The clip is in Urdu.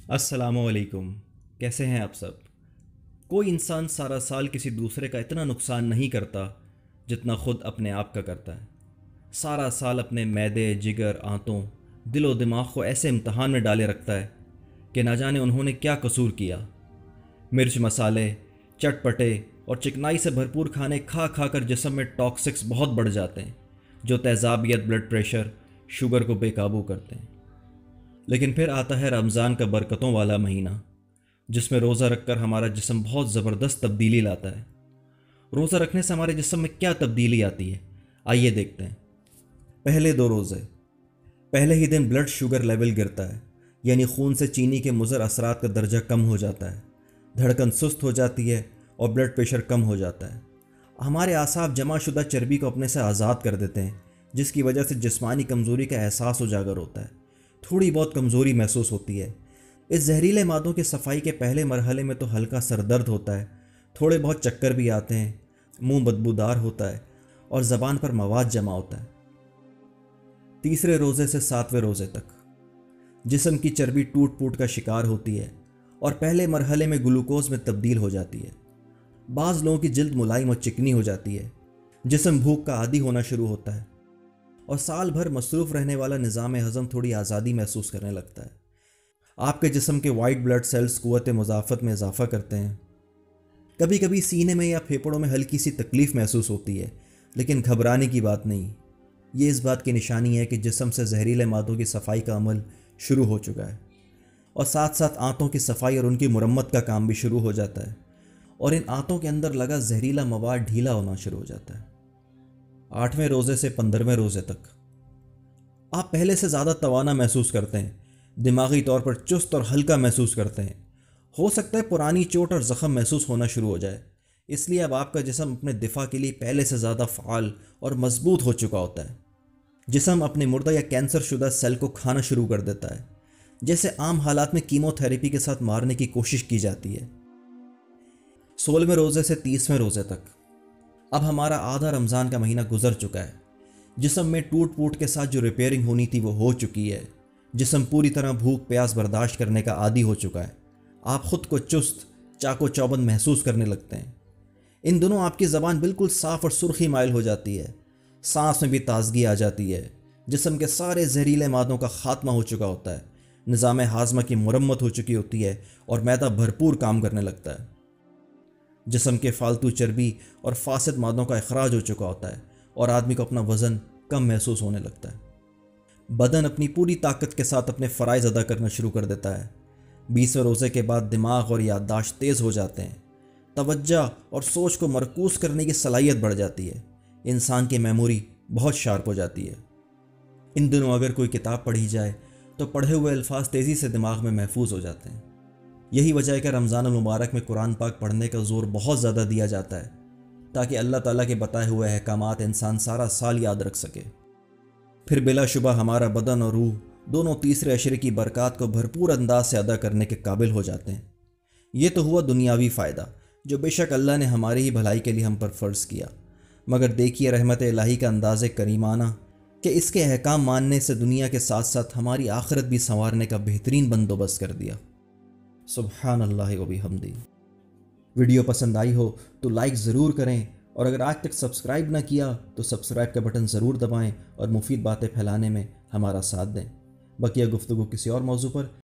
السلام علیکم، کیسے ہیں آپ سب؟ کوئی انسان سارا سال کسی دوسرے کا اتنا نقصان نہیں کرتا جتنا خود اپنے آپ کا کرتا ہے۔ سارا سال اپنے معدے، جگر، آنتوں، دل و دماغ کو ایسے امتحان میں ڈالے رکھتا ہے کہ نہ جانے انہوں نے کیا قصور کیا۔ مرچ، مسالے، چٹ پٹے اور چکنائی سے بھرپور کھانے کھا کھا کر جسم میں ٹاکسکس بہت بڑھ جاتے ہیں جو تیزابیت، بلڈ پریشر، شوگر کو بے قابو کرتے ہیں۔ لیکن پھر آتا ہے رمضان کا برکتوں والا مہینہ، جس میں روزہ رکھ کر ہمارا جسم بہت زبردست تبدیلی لاتا ہے۔ روزہ رکھنے سے ہمارے جسم میں کیا تبدیلی آتی ہے، آئیے دیکھتے ہیں۔ پہلے 2 روزے، پہلے ہی دن بلڈ شوگر لیول گرتا ہے، یعنی خون سے چینی کے مضر اثرات کا درجہ کم ہو جاتا ہے، دھڑکن سست ہو جاتی ہے اور بلڈ پریشر کم ہو جاتا ہے۔ ہمارے اعصاب جمع شدہ چربی کو اپنے سے آزاد کر دیتے ہیں، جس کی وجہ سے جسمانی کمزوری کا احساس اجاگر ہوتا ہے، تھوڑی بہت کمزوری محسوس ہوتی ہے۔ اس زہریلے مادوں کی صفائی کے پہلے مرحلے میں تو ہلکا سر درد ہوتا ہے، تھوڑے بہت چکر بھی آتے ہیں، منہ بدبودار ہوتا ہے اور زبان پر مواد جمع ہوتا ہے۔ تیسرے روزے سے 7ویں روزے تک جسم کی چربی ٹوٹ پوٹ کا شکار ہوتی ہے اور پہلے مرحلے میں گلوکوز میں تبدیل ہو جاتی ہے۔ بعض لوگوں کی جلد ملائم اور چکنی ہو جاتی ہے، جسم بھوک کا عادی ہونا شروع ہوتا ہے اور سال بھر مصروف رہنے والا نظام ہضم تھوڑی آزادی محسوس کرنے لگتا ہے۔ آپ کے جسم کے وائٹ بلڈ سیلز قوت مضافت میں اضافہ کرتے ہیں۔ کبھی کبھی سینے میں یا پھیپھڑوں میں ہلکی سی تکلیف محسوس ہوتی ہے، لیکن گھبرانے کی بات نہیں۔ یہ اس بات کی نشانی ہے کہ جسم سے زہریلے مادوں کی صفائی کا عمل شروع ہو چکا ہے، اور ساتھ ساتھ آنتوں کی صفائی اور ان کی مرمت کا کام بھی شروع ہو جاتا ہے، اور ان آنتوں کے اندر لگا زہریلا مواد ڈھیلا ہونا شروع ہو جاتا ہے۔ 8ویں روزے سے 15ویں روزے تک آپ پہلے سے زیادہ توانا محسوس کرتے ہیں، دماغی طور پر چست اور ہلکا محسوس کرتے ہیں۔ ہو سکتا ہے پرانی چوٹ اور زخم محسوس ہونا شروع ہو جائے، اس لیے اب آپ کا جسم اپنے دفاع کے لیے پہلے سے زیادہ فعال اور مضبوط ہو چکا ہوتا ہے۔ جسم اپنے مردہ یا کینسر شدہ سیل کو کھانا شروع کر دیتا ہے، جیسے عام حالات میں کیمو تھراپی کے ساتھ مارنے کی کوشش کی جاتی ہے۔ 16ویں روزے سے 30ویں روزے تک اب ہمارا آدھا رمضان کا مہینہ گزر چکا ہے۔ جسم میں ٹوٹ پوٹ کے ساتھ جو ریپیئرنگ ہونی تھی وہ ہو چکی ہے۔ جسم پوری طرح بھوک پیاس برداشت کرنے کا عادی ہو چکا ہے۔ آپ خود کو چست، چاق و چوبند محسوس کرنے لگتے ہیں۔ ان دنوں آپ کی زبان بالکل صاف اور سرخی مائل ہو جاتی ہے، سانس میں بھی تازگی آ جاتی ہے، جسم کے سارے زہریلے مادوں کا خاتمہ ہو چکا ہوتا ہے، نظام ہاضمہ کی مرمت ہو چکی ہوتی ہے اور معدہ بھرپور کام کرنے لگتا ہے۔ جسم کے فالتو چربی اور فاسد مادوں کا اخراج ہو چکا ہوتا ہے اور آدمی کو اپنا وزن کم محسوس ہونے لگتا ہے۔ بدن اپنی پوری طاقت کے ساتھ اپنے فرائض ادا کرنا شروع کر دیتا ہے۔ 20ویں روزے کے بعد دماغ اور یادداشت تیز ہو جاتے ہیں، توجہ اور سوچ کو مرکوز کرنے کی صلاحیت بڑھ جاتی ہے، انسان کی میموری بہت شارپ ہو جاتی ہے۔ ان دنوں اگر کوئی کتاب پڑھی جائے تو پڑھے ہوئے الفاظ تیزی سے دماغ میں محفوظ ہو جاتے ہیں۔ یہی وجہ ہے کہ رمضان المبارک میں قرآن پاک پڑھنے کا زور بہت زیادہ دیا جاتا ہے، تاکہ اللہ تعالیٰ کے بتائے ہوئے احکامات انسان سارا سال یاد رکھ سکے۔ پھر بلا شبہ ہمارا بدن اور روح دونوں تیسرے عشرے کی برکات کو بھرپور انداز سے ادا کرنے کے قابل ہو جاتے ہیں۔ یہ تو ہوا دنیاوی فائدہ، جو بے شک اللہ نے ہماری ہی بھلائی کے لیے ہم پر فرض کیا، مگر دیکھیے رحمت الہی کا انداز کریمانہ کہ اس کے احکام ماننے سے دنیا کے ساتھ ساتھ ہماری آخرت بھی سنوارنے کا بہترین بندوبست کر دیا۔ سبحان اللہ و بحمدہ۔ ویڈیو پسند آئی ہو تو لائک ضرور کریں، اور اگر آج تک سبسکرائب نہ کیا تو سبسکرائب کا بٹن ضرور دبائیں اور مفید باتیں پھیلانے میں ہمارا ساتھ دیں۔ بقیہ گفتگو کسی اور موضوع پر